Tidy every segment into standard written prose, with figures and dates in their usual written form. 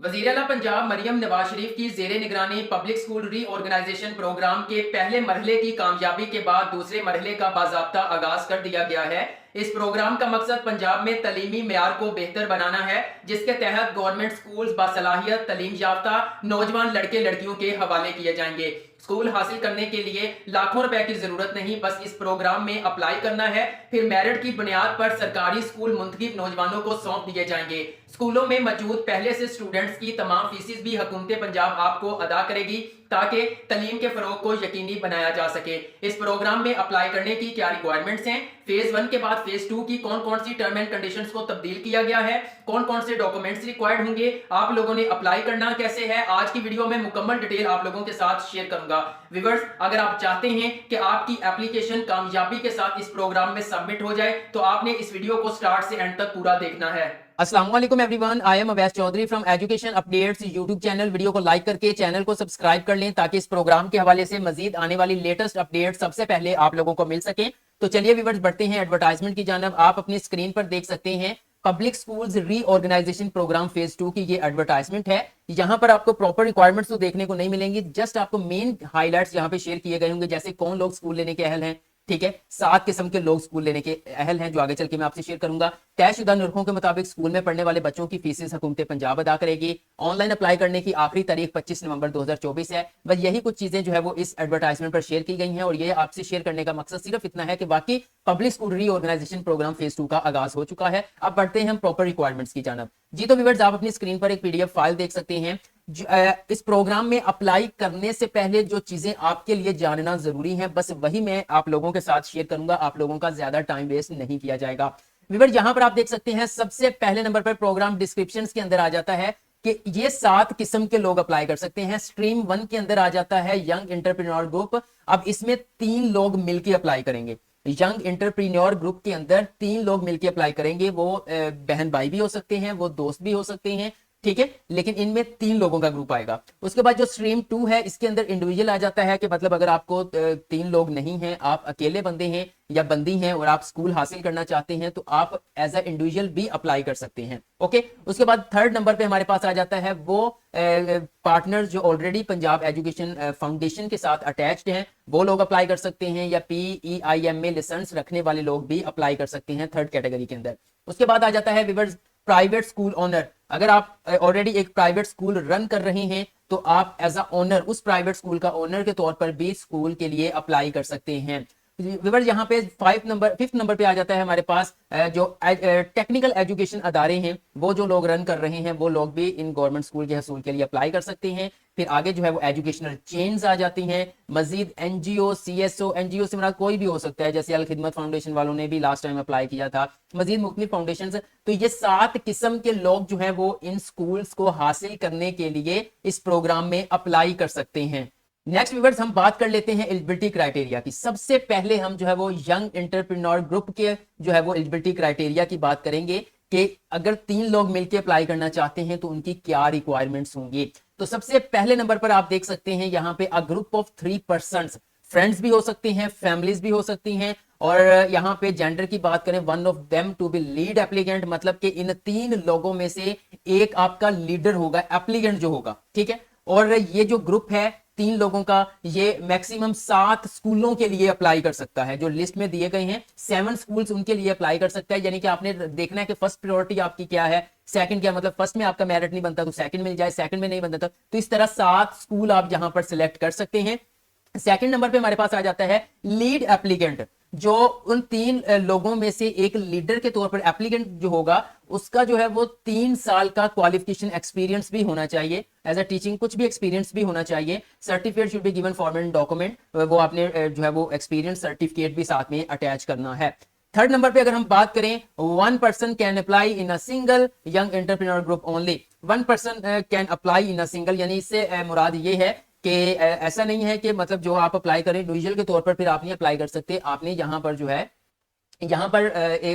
वज़ीर आला पंजाब मरियम नवाज शरीफ की ज़ेरे निगरानी पब्लिक स्कूल रीऑर्गेनाइजेशन प्रोग्राम के पहले मरहले की कामयाबी के बाद दूसरे मरहले का बाज़ाब्ता आगाज कर दिया गया है। इस प्रोग्राम का मकसद पंजाब में तलीमी मेयार को बेहतर बनाना है, जिसके तहत गवर्नमेंट स्कूल्स बासलाहियत तलीम याफ्ता नौजवान लड़के लड़कियों के हवाले किए जाएंगे। स्कूल हासिल करने के लिए लाखों रुपए की जरूरत नहीं, बस इस प्रोग्राम में अप्लाई करना है। फिर मेरिट की बुनियाद पर सरकारी स्कूल मुंतखब नौजवानों को सौंप दिए जाएंगे। स्कूलों में मौजूद पहले से स्टूडेंट्स की तमाम फीसिस भी हुकूमत पंजाब आपको अदा करेगी, ताकि तलीम के फरोग को यकीनी बनाया जा सके। इस प्रोग्राम में अप्लाई करने की क्या रिक्वायरमेंट्स हैं, फेज 1 के बाद फेज 2 की कौन कौन सी टर्म एंड कंडीशंस को तब्दील किया गया है, कौन कौन से डॉक्यूमेंट्स रिक्वायर्ड होंगे, आप लोगों ने अप्लाई करना कैसे है, आज की वीडियो में मुकम्मल डिटेल आप लोगों के साथ शेयर करूंगा। व्यूअर्स, अगर आप चाहते हैं कि आपकी एप्लीकेशन कामयाबी के साथ इस प्रोग्राम में सबमिट हो जाए तो आपने इस वीडियो को स्टार्ट से एंड तक पूरा देखना है। अस्सलाम वालेकुम everyone, I am Awais Chaudhry from education updates YouTube channel. Video को लाइक करके चैनल को सब्सक्राइब कर लें ताकि इस प्रोग्राम के हवाले से मजीद आने वाली लेटेस्ट अपडेट सबसे पहले आप लोगों को मिल सके। तो चलिए व्यूअर्स, बढ़ते हैं एडवर्टाइजमेंट की जानब। आप अपनी स्क्रीन पर देख सकते हैं public schools reorganisation programme phase 2 की ये एडवर्टाइजमेंट है। यहाँ पर आपको प्रॉपर रिक्वायरमेंट्स तो देखने को नहीं मिलेंगी, जस्ट आपको मेन हाईलाइट्स यहाँ पे शेयर किए गए होंगे, जैसे कौन लोग स्कूल लेने के अहल हैं। ठीक है, 7 किस्म के लोग स्कूल लेने के अहल हैं, जो आगे चल के मैं आपसे शेयर करूंगा। तयशुदा नरखों के मुताबिक स्कूल में पढ़ने वाले बच्चों की फीसें हुकूमत पंजाब अदा करेगी। ऑनलाइन अप्लाई करने की आखिरी तारीख 25 नवंबर 2024 है। बस यही कुछ चीजें जो है वो इस एडवर्टाइजमेंट पर शेयर की गई हैं, और ये आपसे शेयर करने का मकसद सिर्फ इतना है कि बाकी public school reorganisation programme phase 2 का आगाज हो चुका है। अब बढ़ते हैं हम प्रॉपर रिक्वायरमेंट्स की जानब। जी तो व्यूअर्स, आप अपनी स्क्रीन पर एक पीडीएफ फाइल देख सकते हैं। इस प्रोग्राम में अप्लाई करने से पहले जो चीजें आपके लिए जानना जरूरी है, बस वही मैं आप लोगों के साथ शेयर करूंगा। आप लोगों का ज्यादा टाइम वेस्ट नहीं किया जाएगा। व्यूअर्स, यहां पर आप देख सकते हैं सबसे पहले नंबर पर प्रोग्राम डिस्क्रिप्शन के अंदर आ जाता है कि ये 7 किस्म के लोग अप्लाई कर सकते हैं। स्ट्रीम 1 के अंदर आ जाता है यंग एंटरप्रेन्योर ग्रुप। अब इसमें 3 लोग मिलकर अप्लाई करेंगे। यंग एंटरप्रेन्योर ग्रुप के अंदर 3 लोग मिलकर अप्लाई करेंगे। वो बहन भाई भी हो सकते हैं, वो दोस्त भी हो सकते हैं, ठीक है, लेकिन इनमें 3 लोगों का ग्रुप आएगा। उसके बाद जो स्ट्रीम 2 है, इसके अंदर इंडिविजुअल आ जाता है कि मतलब अगर आपको 3 लोग नहीं हैं, आप अकेले बंदे हैं या बंदी हैं और आप स्कूल हासिल करना चाहते हैं, तो आप एज अ इंडिविजुअल भी अप्लाई कर सकते हैं। ओके, उसके बाद थर्ड नंबर पे हमारे पास आ जाता है वो पार्टनर जो ऑलरेडी पंजाब एजुकेशन फाउंडेशन के साथ अटैच्ड हैं, वो लोग अप्लाई कर सकते हैं, या PEIMA लाइसेंस रखने वाले लोग भी अप्लाई कर सकते हैं थर्ड कैटेगरी के अंदर। उसके बाद आ जाता है व्यूअर्स प्राइवेट स्कूल ऑनर। अगर आप ऑलरेडी एक प्राइवेट स्कूल रन कर रहे हैं तो आप एज अ ओनर, उस प्राइवेट स्कूल का ओनर के तौर पर भी स्कूल के लिए अप्लाई कर सकते हैं। व्यूअर्स, यहाँ पे 5th नंबर पे आ जाता है हमारे पास जो टेक्निकल एजुकेशन अदारे हैं, वो जो लोग रन कर रहे हैं, वो लोग भी इन गवर्नमेंट स्कूल के हसूल के लिए अप्लाई कर सकते हैं। फिर आगे जो है वो एजुकेशनल चेन्स आ जाती हैं। मजीद NGO, CSO, NGO से मेरा कोई भी हो सकता है, जैसे अल खिदमत फाउंडेशन वालों ने भी लास्ट टाइम अप्लाई किया था, मजीद मुख्तलिफ फाउंडेशन। तो ये 7 किस्म के लोग जो है वो इन स्कूल्स को हासिल करने के लिए इस प्रोग्राम में अप्लाई कर सकते हैं। नेक्स्ट व्यूअर्स, हम बात कर लेते हैं एलिजिबिलिटी क्राइटेरिया की। सबसे पहले हम जो है वो यंग एंटरप्रेन्योर ग्रुप के जो है वो एलिजिबिलिटी क्राइटेरिया की बात करेंगे कि अगर 3 लोग मिलकर अप्लाई करना चाहते हैं तो उनकी क्या रिक्वायरमेंट्स होंगी। तो सबसे पहले नंबर पर आप देख सकते हैं यहाँ पे a group of 3 persons, friends भी हो सकते हैं, फैमिलीज भी हो सकती हैं, और यहाँ पे जेंडर की बात करें, one of them to be lead applicant, मतलब कि इन 3 लोगों में से एक आपका लीडर होगा, एप्लीकेंट जो होगा, ठीक है। और ये जो ग्रुप है 3 लोगों का, ये मैक्सिमम 7 स्कूलों के लिए अप्लाई कर सकता है। जो लिस्ट में दिए गए हैं 7 स्कूल्स उनके लिए अप्लाई कर सकता है। यानी कि आपने देखना है कि फर्स्ट प्रायोरिटी आपकी क्या है, सेकंड क्या, मतलब फर्स्ट में आपका मेरिट नहीं बनता तो सेकंड मिल जाए, सेकंड में नहीं बनता तो इस तरह 7 स्कूल आप यहां पर सिलेक्ट कर सकते हैं। सेकंड नंबर पे हमारे पास आ जाता है लीड एप्लीकेंट। जो उन 3 लोगों में से एक लीडर के तौर पर एप्लीकेंट जो होगा, उसका जो है वो 3 साल का क्वालिफिकेशन एक्सपीरियंस भी होना चाहिए, एज अ टीचिंग कुछ भी एक्सपीरियंस भी होना चाहिए। Certificate should be given form and document, वो आपने जो है वो एक्सपीरियंस सर्टिफिकेट भी साथ में अटैच करना है। थर्ड नंबर पे अगर हम बात करें, 1 person can apply in a single young entrepreneur group only. 1 person can apply in a single, यानी इससे मुराद ये है कि ऐसा नहीं है कि मतलब जो आप अप्लाई करें इंडिविजुअल के तौर पर फिर आप नहीं अप्लाई कर सकते। आपने यहाँ पर जो है, यहाँ पर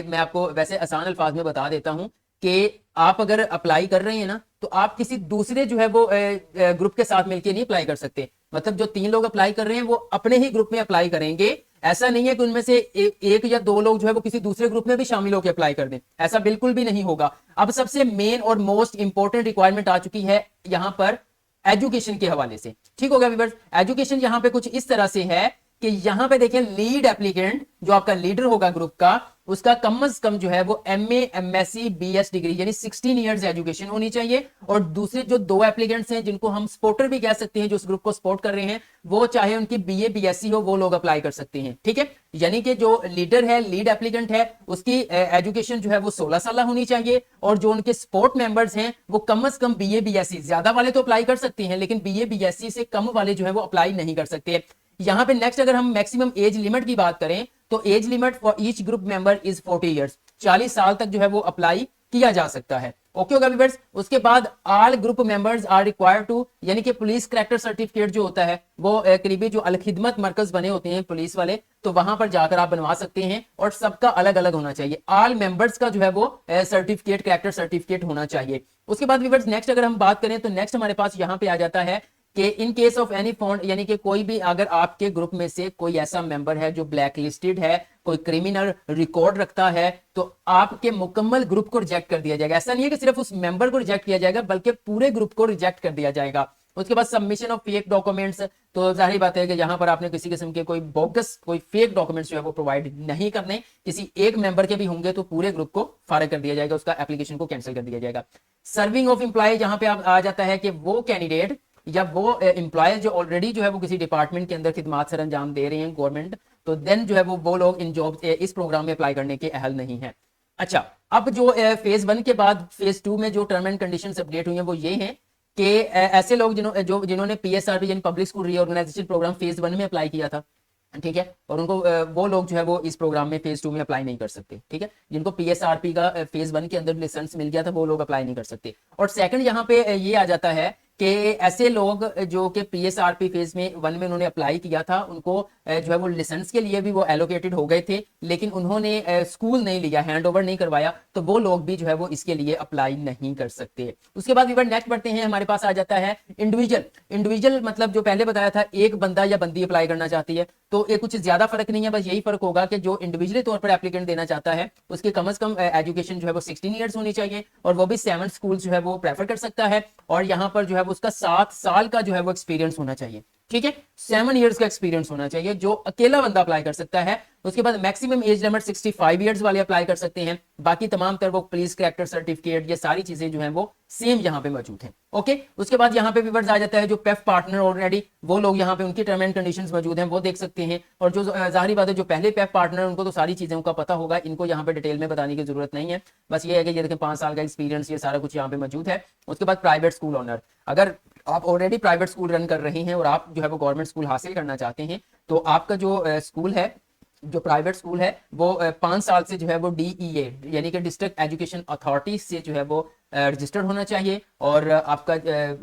मैं आपको वैसे आसान अल्फाज में बता देता हूं कि आप अगर अप्लाई कर रहे हैं ना, तो आप किसी दूसरे जो है वो ग्रुप के साथ मिलकर नहीं अप्लाई कर सकते। मतलब जो 3 लोग अप्लाई कर रहे हैं वो अपने ही ग्रुप में अप्लाई करेंगे, ऐसा नहीं है कि उनमें से एक या दो लोग जो है वो किसी दूसरे ग्रुप में भी शामिल होकर अप्लाई कर दें, ऐसा बिल्कुल भी नहीं होगा। अब सबसे मेन और मोस्ट इंपॉर्टेंट रिक्वायरमेंट आ चुकी है यहां पर एजुकेशन के हवाले से। ठीक हो गया व्यूअर्स, एजुकेशन यहां पे कुछ इस तरह से है कि यहां पे देखें लीड एप्लीकेंट जो आपका लीडर होगा ग्रुप का, उसका कम से कम जो है वो एमए, एमएससी, बीएस डिग्री यानी 16 इयर्स एजुकेशन होनी चाहिए। और दूसरे जो दो एप्लीकेंट्स हैं जिनको हम सपोर्टर भी कह सकते हैं, जो उस ग्रुप को सपोर्ट कर रहे हैं, वो चाहे उनकी बीए बीएससी हो वो लोग अप्लाई कर सकते हैं। ठीक है, यानी कि जो लीडर है, लीड एप्लीकेंट है, उसकी एजुकेशन जो है वो 16 साल होनी चाहिए। और जो उनके सपोर्ट मेंबर्स हैं वो कम से कम बीए बीएससी, ज्यादा वाले तो अप्लाई कर सकते हैं लेकिन बीए बीएससी से कम वाले जो है वो अप्लाई नहीं कर सकते। यहां पे नेक्स्ट अगर हम मैक्सिमम एज लिमिट की बात करें तो age limit for each group member is 40 years, 40 साल तक जो है वो अप्लाई किया जा सकता है। ओके होगा व्यूअर्स। उसके बाद all group members are required to, यानी कि पुलिस कैरेक्टर सर्टिफिकेट जो होता है वो करीबी जो अलखिदमत मरकज बने होते हैं पुलिस वाले, तो वहां पर जाकर आप बनवा सकते हैं और सबका अलग अलग होना चाहिए। ऑल मेंबर्स का जो है वो सर्टिफिकेट, कैरेक्टर सर्टिफिकेट होना चाहिए। उसके बाद व्यूअर्स नेक्स्ट अगर हम बात करें तो नेक्स्ट हमारे पास यहां पे आ जाता है कि in case of any fond, यानी कि कोई भी अगर आपके ग्रुप में से कोई ऐसा मेंबर है जो ब्लैक लिस्टेड है, कोई क्रिमिनल रिकॉर्ड रखता है, तो आपके मुकम्मल ग्रुप को रिजेक्ट कर दिया जाएगा। ऐसा नहीं है कि सिर्फ उस मेंबर को रिजेक्ट किया जाएगा बल्कि पूरे ग्रुप को रिजेक्ट कर दिया जाएगा। उसके बाद सबमिशन ऑफ फेक डॉक्यूमेंट्स, तो जाहिर बात है कि यहां पर आपने किसी किस्म के कोई बोगस, कोई फेक डॉक्यूमेंट्स जो है वो प्रोवाइड नहीं करने। किसी एक मेंबर के भी होंगे तो पूरे ग्रुप को फारिग कर दिया जाएगा, उसका एप्लीकेशन को कैंसिल कर दिया जाएगा। सर्विंग ऑफ एम्प्लॉय, जहां पे आ जाता है कि वो कैंडिडेट या वो एम्प्लॉय जो ऑलरेडी जो है वो किसी डिपार्टमेंट के अंदर खिदमात सर अंजाम दे रहे हैं गवर्नमेंट, तो देन जो है वो लोग इन जॉब इस प्रोग्राम में अप्लाई करने के अहल नहीं है। अच्छा, अब जो फेज 1 के बाद फेज 2 में जो टर्म एंड कंडीशंस अपडेट हुई हैं वो ये हैं कि ऐसे लोग जिन्होंने पीएसआरपी यानी public school reorganisation programme phase 1 में अप्लाई किया था, ठीक है, और उनको वो लोग जो है वो इस प्रोग्राम में फेज 2 में अप्लाई नहीं कर सकते। ठीक है, जिनको पीएसआरपी का फेज 1 के अंदर लाइसेंस मिल गया था वो लोग अप्लाई नहीं कर सकते। और सेकंड यहाँ पे ये आ जाता है कि ऐसे लोग जो कि पीएसआरपी फेज में 1 में उन्होंने अप्लाई किया था, उनको जो है वो लाइसेंस के लिए भी वो एलोकेटेड हो गए थे लेकिन उन्होंने स्कूल नहीं लिया, हैंड ओवर नहीं करवाया, तो वो लोग भी जो है वो इसके लिए अप्लाई नहीं कर सकते। उसके बाद वीवर नेक्स्ट बढ़ते हैं, हमारे पास आ जाता है इंडिविजुअल। इंडिविजुअल मतलब जो पहले बताया था एक बंदा या बंदी अप्लाई करना चाहती है, तो ये कुछ ज्यादा फर्क नहीं है, बस यही फर्क होगा कि जो इंडिविजुअली तौर पर एप्लीकेंट देना चाहता है उसकी कम से कम एजुकेशन जो है वो 16 ईयर्स होनी चाहिए और वो भी 7 स्कूल जो है वो प्रेफर कर सकता है। और यहाँ पर जो है वो उसका 7 साल का जो है वो एक्सपीरियंस होना चाहिए। ठीक है, 7 इयर्स का एक्सपीरियंस होना चाहिए जो अकेला बंदा अप्लाई कर सकता है। उसके बाद मैक्सिमम एज लिमिट 65 इयर्स वाले अप्लाई कर सकते हैं। बाकी तमाम तर वो पुलिस कैरेक्टर सर्टिफिकेट, ये सारी चीजें जो हैं वो सेम यहाँ पे मौजूद हैं। ओके, उसके बाद यहाँ पे व्यूअर्स आ जाता है जो पेफ पार्टनर ऑलरेडी, वो लोग यहाँ पे उनकी टर्म एंड कंडीशंस मौजूद हैं, वो देख सकते हैं। और जो जाहिर बात है जो पहले पेफ पार्टनर उनको तो सारी चीजों का पता होगा, इनको यहाँ पे डिटेल में बताने की जरूरत नहीं है। बस ये है कि ये देखें 5 साल का एक्सपीरियंस, ये सारा कुछ यहाँ पे मौजूद है। उसके बाद प्राइवेट स्कूल ऑनर, अगर आप ऑलरेडी प्राइवेट स्कूल रन कर रहे हैं और आप जो है वो गवर्नमेंट स्कूल हासिल करना चाहते हैं, तो आपका जो स्कूल है, जो प्राइवेट स्कूल है, वो 5 साल से जो है वो DEA यानी कि डिस्ट्रिक्ट एजुकेशन अथॉरिटी से जो है वो रजिस्टर्ड होना चाहिए। और आपका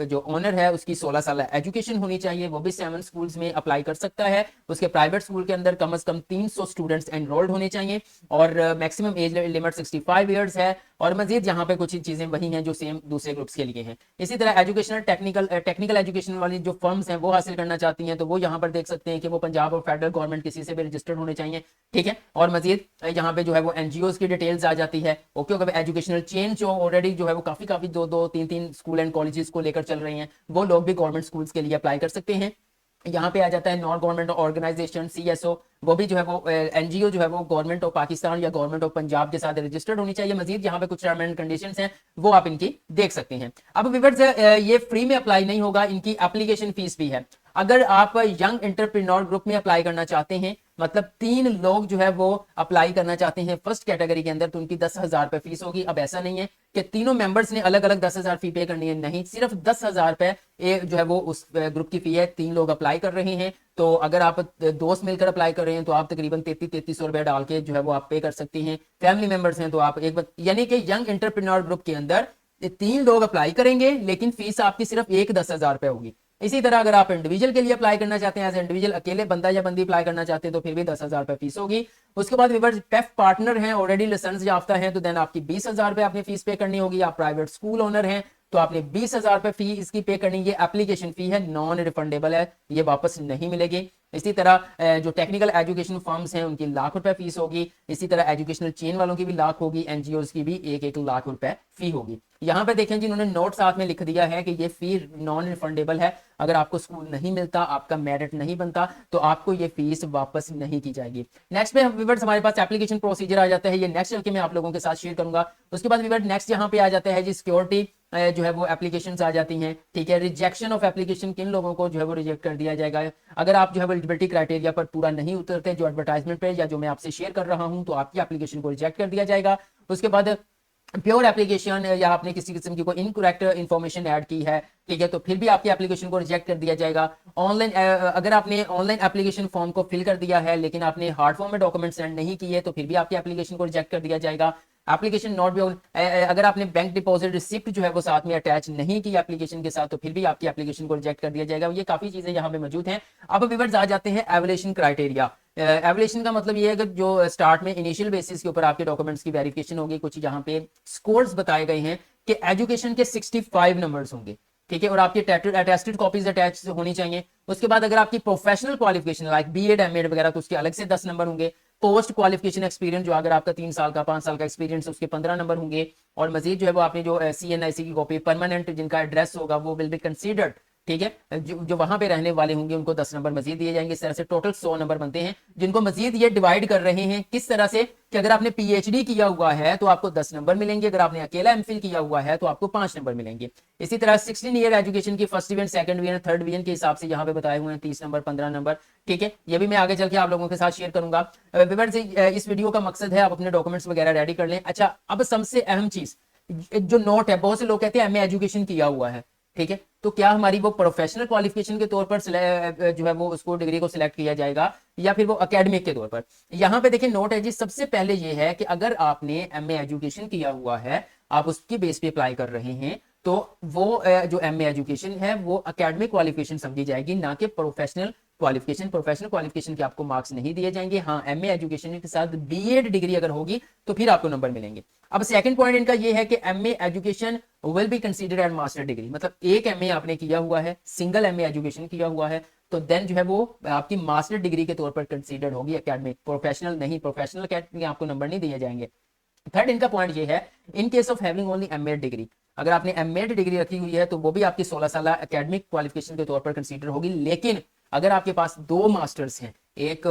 जो ओनर है उसकी 16 साल एजुकेशन होनी चाहिए, वो भी 7 स्कूल्स में अप्लाई कर सकता है। उसके प्राइवेट स्कूल के अंदर कम से कम 300 स्टूडेंट्स एनरोल्ड होने चाहिए और मैक्सिमम एज लिमिट 65 इयर्स है। और मजीद यहाँ पे कुछ चीजें वही हैं जो सेम दूसरे ग्रुप्स के लिए हैं। इसी तरह एजुकेशनल टेक्निकल एजुकेशन वाली जो फर्म्स हैं वो हासिल करना चाहती हैं, तो वो यहाँ पर देख सकते हैं कि वो पंजाब और फेडरल गवर्नमेंट किसी से भी रजिस्टर्ड होने चाहिए। ठीक है, और मजीद यहाँ पे जो है वो एनजीओ की डिटेल्स आ जाती है। ओके, एजुकेशनल चेंज जो ऑलरेडी जो है वो काफी 2-2, 3-3 स्कूल एंड कॉलेजेस को लेकर चल रही हैं, वो लोग भी गवर्नमेंट स्कूल्स के लिए अप्लाई कर सकते हैं। यहाँ पे आ जाता है नॉन गवर्नमेंट ऑर्गेनाइजेशन CSO, वो भी जो है वो एनजीओ जो है वो गवर्नमेंट ऑफ पाकिस्तान या गवर्नमेंट ऑफ पंजाब के साथ रजिस्टर्ड होनी चाहिए। मजीद यहाँ पे कुछ टर्म एंड कंडीशंस हैं वो आप इनकी देख सकते हैं। अब व्यूअर्स ये फ्री में अप्लाई नहीं होगा, इनकी एप्लीकेशन फीस भी है। अगर आप यंग एंटरप्रेन्योर ग्रुप में अप्लाई करना चाहते हैं, मतलब 3 लोग जो है वो अप्लाई करना चाहते हैं फर्स्ट कैटेगरी के अंदर, तो उनकी 10,000 रुपए फीस होगी। अब ऐसा नहीं है कि तीनों मेंबर्स ने अलग अलग 10,000 फी पे करनी है, नहीं, सिर्फ 10,000 रुपए जो है वो उस ग्रुप की फी है। 3 लोग अप्लाई कर रहे हैं, तो अगर आप दोस्त मिलकर अप्लाई कर रहे हैं तो आप तकरीबन 3300 रुपए डाल के जो है वो आप पे कर सकती हैं। फैमिली मेंबर्स हैं तो आप यानी कि यंग एंटरप्रेन्योर ग्रुप के अंदर 3 लोग अप्लाई करेंगे लेकिन फीस आपकी सिर्फ एक 10,000 रुपए होगी। इसी तरह अगर आप इंडिविजुअल के लिए अप्लाई करना चाहते हैं, एज इंडिविजुअल अकेले बंदा या बंदी अप्लाई करना चाहते हैं, तो फिर भी 10,000 रुपए फीस होगी। उसके बाद व्यूअर्स पेफ पार्टनर हैं, ऑलरेडी लाइसेंस याफ्ता है, तो देन आपकी 20,000 रुपए आपने फीस पे करनी होगी। आप प्राइवेट स्कूल ओनर हैं तो आपने 20,000 रुपए फी इसकी पे करनी है। एप्लीकेशन फी है, नॉन रिफंडेबल है, ये वापस नहीं मिलेगी। इसी तरह जो टेक्निकल एजुकेशन फर्म्स हैं उनकी लाख रुपए फीस होगी। इसी तरह एजुकेशनल चेन वालों की भी लाख होगी, एनजीओज की भी 1-1 लाख रुपए फी होगी। यहाँ पे देखें जिन्होंने नोट साथ में लिख दिया है कि ये फी नॉन रिफंडेबल है। अगर आपको स्कूल नहीं मिलता, आपका मेरिट नहीं बनता, तो आपको ये फीस वापस नहीं की जाएगी। नेक्स्ट पे व्यूअर्स हमारे पास एप्लीकेशन प्रोसीजर आ जाता है, ये नेक्स्ट चल के मैं आप लोगों के साथ शेयर करूंगा। उसके बाद व्यूअर्स नेक्स्ट यहाँ पे आ जाता है जी सिक्योरिटी जो है वो एप्लीकेशन आ जाती हैं, ठीक है। रिजेक्शन ऑफ एप्लीकेशन, किन लोगों को जो है वो रिजेक्ट कर दिया जाएगा अगर आप जो है वो एलिजिबिलिटी क्राइटेरिया पर पूरा नहीं उतरते, जो एडवर्टाइजमेंट पे या जो मैं आपसे शेयर कर रहा हूं, तो आपकी एप्लीकेशन को रिजेक्ट कर दिया जाएगा। उसके बाद प्योर एप्लीकेशन या आपने किसी किस्म की कोई इनकरेक्ट इन्फॉर्मेशन ऐड की है, ठीक है, तो फिर भी आपकी एप्लीकेशन को रिजेक्ट कर दिया जाएगा। ऑनलाइन अगर आपने ऑनलाइन एप्लीकेशन फॉर्म को फिल कर दिया है लेकिन आपने हार्ड फॉर्म में डॉक्यूमेंट सेंड नहीं किए, तो फिर भी आपकी एप्लीकेशन को रिजेक्ट कर दिया जाएगा। एप्लीकेशन नॉट बी, अगर आपने बैंक डिपॉजिट रिसिप्ट जो है वो साथ में अटैच नहीं की एप्लीकेशन के साथ, तो फिर भी आपकी एप्लीकेशन को रिजेक्ट कर दिया जाएगा। ये काफी चीजें यहाँ पे मौजूद हैं। अब व्यूअर्स आ जाते हैं एवल्यूएशन क्राइटेरिया। एवल्यूएशन का मतलब ये है कि जो स्टार्ट में इनिशियल बेसिस के ऊपर आपके डॉक्यूमेंट्स की वेरिफिकेशन होगी। कुछ यहाँ पे स्कोर्स बताए गए हैं कि एजुकेशन के 65 नंबर्स होंगे, ठीक है, और आपकी अटेस्टेड कॉपीज अटैच होनी चाहिए। उसके बाद अगर आपकी professional qualification like BEd MEd वगैरह, तो उसके अलग से 10 नंबर होंगे। पोस्ट क्वालिफिकेशन एक्सपीरियंस, जो अगर आपका 3 साल का 5 साल का एक्सपीरियंस है, उसके 15 नंबर होंगे। और मजीद जो है वो आपने जो CNIC की कॉपी परमानेंट जिनका एड्रेस होगा वो विल बी कंसीडर्ड, ठीक है, जो वहां पे रहने वाले होंगे उनको 10 नंबर मजीद दिए जाएंगे। इस तरह से टोटल 100 नंबर बनते हैं, जिनको मजीद ये डिवाइड कर रहे हैं किस तरह से कि अगर आपने PhD किया हुआ है तो आपको 10 नंबर मिलेंगे, अगर आपने अकेला MPhil किया हुआ है तो आपको 5 नंबर मिलेंगे। इसी तरह 16 ईयर एजुकेशन की first division, second division, third division के हिसाब से यहाँ पे बताए हुए हैं 30 नंबर, 15 नंबर, ठीक है। ये भी मैं आगे चल के आप लोगों के साथ शेयर करूंगा। इस वीडियो का मकसद है आप अपने डॉक्यूमेंट्स वगैरह रेडी कर लें। अच्छा, अब सबसे अहम चीज जो नोट है, बहुत से लोग कहते हैं MA एजुकेशन किया हुआ है, ठीक है, तो क्या हमारी वो प्रोफेशनल क्वालिफिकेशन के तौर पर जो है वो उसको डिग्री को सिलेक्ट किया जाएगा या फिर वो एकेडमिक के तौर पर। यहाँ पे देखिए नोट है जी, सबसे पहले ये है कि अगर आपने MA एजुकेशन किया हुआ है, आप उसकी बेस पे अप्लाई कर रहे हैं, तो वो जो MA एजुकेशन है वो एकेडमिक क्वालिफिकेशन समझी जाएगी, ना कि प्रोफेशनल क्वालिफिकेशन। प्रोफेशनल क्वालिफिकेशन के आपको मार्क्स नहीं दिए जाएंगे। हाँ, MA एजुकेशन के साथ BEd डिग्री अगर होगी तो फिर आपको नंबर मिलेंगे। अब सेकंड पॉइंट इनका ये है कि MA education will be considered as master degree, मतलब एक MA आपने किया हुआ है, सिंगल MA एजुकेशन किया हुआ है, तो देन जो है वो आपकी मास्टर डिग्री के तौर पर कंसीडर्ड होगी, एकेडमिक। प्रोफेशनल नहीं, प्रोफेशनल के आपको नंबर नहीं दिए जाएंगे। थर्ड इनका पॉइंट ये है, in case of having only MA degree, अगर आपने MA डिग्री रखी हुई है तो वो भी आपकी 16 साल एकेडमिक क्वालिफिकेशन के तौर पर कंसीडर होगी। लेकिन अगर आपके पास 2 मास्टर्स हैं, एक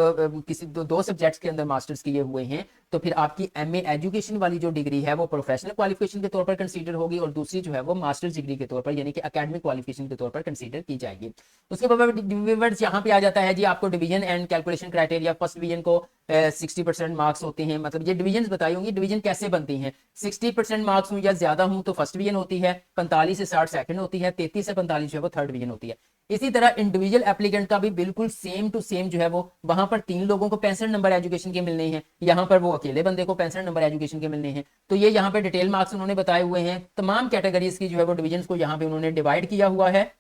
किसी दो सब्जेक्ट्स के अंदर मास्टर्स किए हुए हैं, तो फिर आपकी MA एजुकेशन वाली जो डिग्री है वो प्रोफेशनल क्वालिफिकेशन के तौर पर कंसीडर होगी, और दूसरी जो है वो मास्टर्स डिग्री के तौर पर यानी कि एकेडमिक क्वालिफिकेशन के तौर पर कंसीडर की जाएगी। उसके बाद यहाँ पे आ जाता है जी आपको division and calculation criteria. First division को 60% मार्क्स होते हैं, मतलब ये डिवीजन बताई होंगी डिवीजन कैसे बनती हैं। 60% मार्क्स हूँ या ज्यादा हूँ तो फर्स्ट डिवीजन होती है, 45 से 60 सेकंड होती है, 33 से 45 जो है वो थर्ड डिवीजन होती है। इसी तरह इंडिविजुअल एप्लीकेंट का भी बिल्कुल सेम टू सेम जो है वो, वहां पर 3 लोगों को 65 नंबर एजुकेशन के मिलने हैं, यहाँ पर वो अकेले बंदे को 65 नंबर एजुकेशन के मिलने हैं। तो ये यहाँ पे डिटेल मार्क्स उन्होंने बताए हुए हैं, तमाम कैटेगरीज की जो है वो डिवीजन को यहाँ पे उन्होंने डिवाइड किया हुआ है।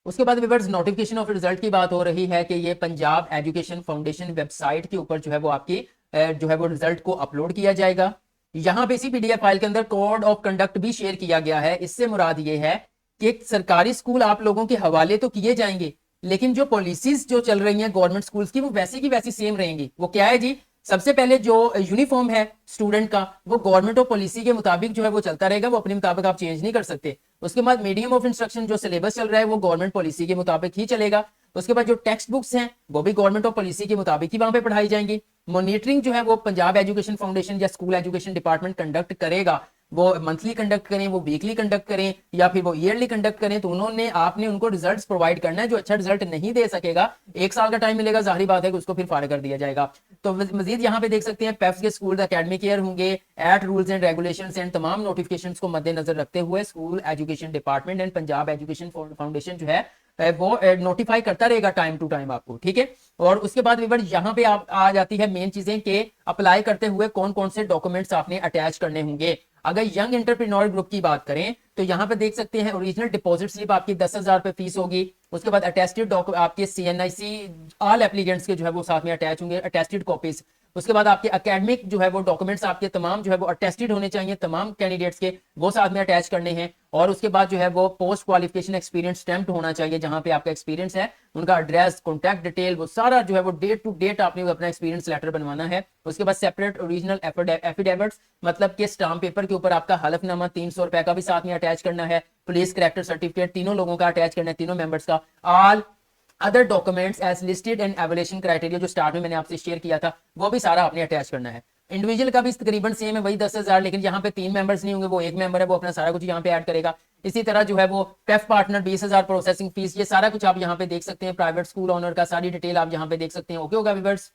उसके बाद व्यूअर्स नोटिफिकेशन ऑफ रिजल्ट की बात हो रही है कि ये पंजाब एजुकेशन फाउंडेशन वेबसाइट के ऊपर जो है वो आपकी जो है वो रिजल्ट को अपलोड किया जाएगा। यहाँ पे इसी PDF फाइल के अंदर कोड ऑफ कंडक्ट भी शेयर किया गया है। इससे मुराद ये है कि सरकारी स्कूल आप लोगों के हवाले तो किए जाएंगे, लेकिन जो पॉलिसीज जो चल रही हैं गवर्नमेंट स्कूल्स की वो वैसी की वैसी सेम रहेंगी। वो क्या है जी, सबसे पहले जो यूनिफॉर्म है स्टूडेंट का वो गवर्नमेंट ऑफ पॉलिसी के मुताबिक जो है वो चलता रहेगा, वो अपने मुताबिक आप चेंज नहीं कर सकते। उसके बाद मीडियम ऑफ इंस्ट्रक्शन जो सिलेबस चल रहा है वो गवर्नमेंट पॉलिसी के मुताबिक ही चलेगा। उसके बाद जो टेक्स्ट बुक्स हैं वो भी गवर्नमेंट ऑफ पॉलिसी के मुताबिक ही वहां पे पढ़ाई जाएंगी। मॉनिटरिंग जो है वो पंजाब एजुकेशन फाउंडेशन या स्कूल एजुकेशन डिपार्टमेंट कंडक्ट करेगा। वो मंथली कंडक्ट करें, वो वीकली कंडक्ट करें या फिर वो ईयरली कंडक्ट करें, तो उन्होंने आपने उनको रिजल्ट्स प्रोवाइड करना है। जो अच्छा रिजल्ट नहीं दे सकेगा 1 साल का टाइम मिलेगा, जाहिर बात है कि उसको फिर फारिग कर दिया जाएगा। तो मजीद यहाँ पे देख सकते हैं पेप्स के स्कूल एकेडमिक ईयर होंगे at rules and regulations and तमाम नोटिफिकेशंस को मद्देनजर रखते हुए school education department and Punjab education foundation जो है वो नोटिफाई करता रहेगा टाइम टू टाइम आपको, ठीक है। और उसके बाद व्यूअर यहाँ पे आ जाती है मेन चीजें कि अप्लाई करते हुए कौन कौन से डॉक्यूमेंट्स आपने अटैच करने होंगे। अगर यंग एंटरप्रेन्योर ग्रुप की बात करें तो यहाँ पे देख सकते हैं ओरिजिनल डिपॉजिट स्लिप आपकी 10,000 रुपए फीस होगी। उसके बाद अटेस्टेड आपके CNIC ऑल एप्लीकेंट्स के जो है वो साथ में अटैच होंगे, अटेस्टेड कॉपीज। उसके बाद आपके एकेडमिक जो है वो डॉक्यूमेंट्स आपके तमाम जो है वो अटेस्टेड होने चाहिए तमाम कैंडिडेट्स के, वो साथ में अटैच करने हैं। और उसके बाद जो है वो पोस्ट क्वालिफिकेशन एक्सपीरियंस स्टैम्प्ड होना चाहिए, जहां पे आपका एक्सपीरियंस है उनका एड्रेस, कॉन्टैक्ट डिटेल, वो सारा जो है वो डेट टू डेट आपने अपना एक्सपीरियंस लेटर बनवाना है। उसके बाद सेपरेट ओरिजिनल एफिडेविट्स, मतलब कि स्टाम्प पेपर के ऊपर आपका हलफनामा 300 रुपए का भी साथ में अटैच करना है। पुलिस कैरेक्टर सर्टिफिकेट तीनों लोगों का अटैच करना है, तीनों मेंबर्स का। All other documents as listed and evolution criteria, जो स्टार्ट में मैंने आपसे शेयर किया था, वो भी सारा आपने अटैच करना है। इंडिविजुअल का भी तकरीबन सेम है, वही 10,000, लेकिन यहाँ पे 3 मेंबर्स नहीं होंगे, वो एक मेंबर है, वो अपना सारा कुछ यहाँ पे ऐड करेगा। इसी तरह जो है वो पेफ पार्टनर 20,000 प्रोसेसिंग फीस, ये सारा कुछ आप यहाँ पे देख सकते हैं। प्राइवेट स्कूल ओनर का सारी डिटेल आप यहाँ पे देख सकते हैं। ओके होगा व्यूअर्स।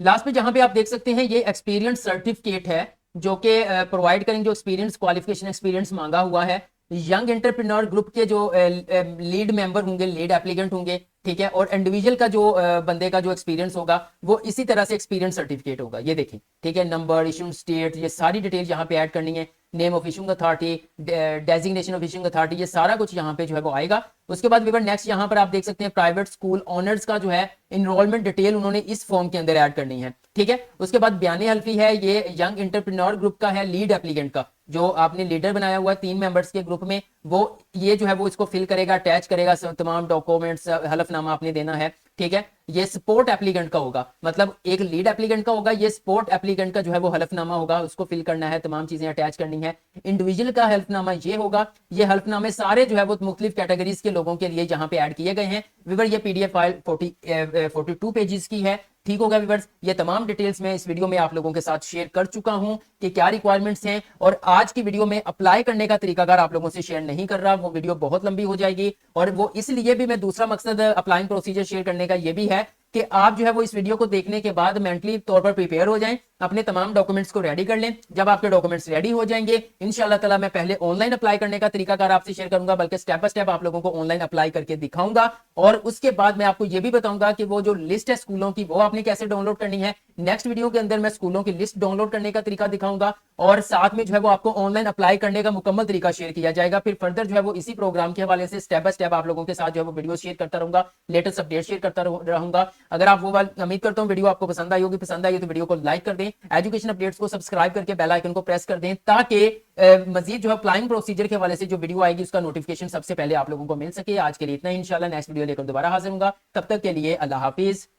लास्ट में जहां पे आप देख सकते हैं ये एक्सपीरियंस सर्टिफिकेट है जो कि प्रोवाइड करेंगे, जो एक्सपीरियंस क्वालिफिकेशन एक्सपीरियंस मांगा हुआ है। यंग एंटरप्रेन्योर ग्रुप के जो लीड मेंबर होंगे, लीड एप्लीकेंट होंगे, ठीक है, और इंडिविजुअल का जो बंदे का जो एक्सपीरियंस होगा वो इसी तरह से एक्सपीरियंस सर्टिफिकेट होगा, ये देखिए, ठीक है। नंबर, इशू स्टेट, ये सारी डिटेल यहाँ पे ऐड करनी है। Name of issuing authority, designation of issuing authority, ये सारा कुछ यहाँ पे जो है वो आएगा। उसके बाद विवर नेक्स्ट यहाँ पर आप देख सकते हैं प्राइवेट स्कूल ऑनर्स का जो है इनरोलमेंट डिटेल उन्होंने इस फॉर्म के अंदर ऐड करनी है, ठीक है। उसके बाद बयाने हल्फी है, ये यंग एंटरप्रेन्योर ग्रुप का है, लीड एप्लीकेंट का, जो आपने लीडर बनाया हुआ है 3 मेंबर्स के ग्रुप में, वो ये जो है वो इसको फिल करेगा, अटैच करेगा, तमाम डॉक्यूमेंट्स, हलफनामा आपने देना है, ठीक है। ये सपोर्ट एप्लीकेंट का होगा, मतलब एक लीड एप्लीकेंट का होगा, ये सपोर्ट एप्लीकेंट का जो है वो हलफनामा होगा, उसको फिल करना है, तमाम चीजें अटैच करनी है। इंडिविजुअल का हलफनामा ये होगा, ये हलफनामे सारे जो है वो मुख्तलिफ कैटेगरीज के लोगों के लिए यहाँ पे ऐड किए गए हैं। विवर ये पीडीएफ फाइल 42 पेजेस की है, ठीक होगा व्यूअर्स। ये तमाम डिटेल्स मैं इस वीडियो में आप लोगों के साथ शेयर कर चुका हूं कि क्या रिक्वायरमेंट्स हैं, और आज की वीडियो में अप्लाई करने का तरीका अगर आप लोगों से शेयर नहीं कर रहा, वो वीडियो बहुत लंबी हो जाएगी। और वो इसलिए भी, मैं दूसरा मकसद अप्लाइंग प्रोसीजर शेयर करने का ये भी है कि आप जो है वो इस वीडियो को देखने के बाद मेंटली तौर पर प्रिपेयर हो जाएं, अपने तमाम डॉक्यूमेंट्स को रेडी कर लें। जब आपके डॉक्यूमेंट्स रेडी हो जाएंगे, इंशाल्लाह ताला मैं पहले ऑनलाइन अप्लाई करने का तरीकाकार आपसे शेयर करूंगा, बल्कि स्टेप बाय स्टेप आप लोगों को ऑनलाइन अप्लाई करके दिखाऊंगा। और उसके बाद मैं आपको यह भी बताऊंगा कि वो जो लिस्ट है स्कूलों की, वो आपने कैसे डाउनलोड करनी है। नेक्स्ट वीडियो के अंदर मैं स्कूलों की लिस्ट डाउनलोड करने का तरीका दिखाऊंगा, और साथ में जो है वो आपको ऑनलाइन अप्लाई करने का मुकम्मल तरीका शेयर किया जाएगा। फिर फर्दर जो है वो इसी प्रोग्राम के हवाले से स्टेप बाय स्टेप आप लोगों के साथ जो है वो वीडियो शेयर करता रहूंगा, लेटेस्ट अपडेट शेयर करता रहूंगा। अगर आप वो उम्मीद करता हूं वीडियो आपको पसंद आई होगी, पसंद आई तो वीडियो को लाइक कर दें, एजुकेशन अपडेट्स को सब्सक्राइब करके बेल आइकन को प्रेस कर दें, ताकि मजीद जो है अप्लाइंग प्रोसीजर के हवाले से जो वीडियो आएगी उसका नोटिफिकेशन सबसे पहले आप लोगों को मिल सके। आज के लिए इतना ही, इंशाल्लाह नेक्स्ट वीडियो लेकर दोबारा हाजिर होगा। तब तक के लिए अल्लाह हाफिज।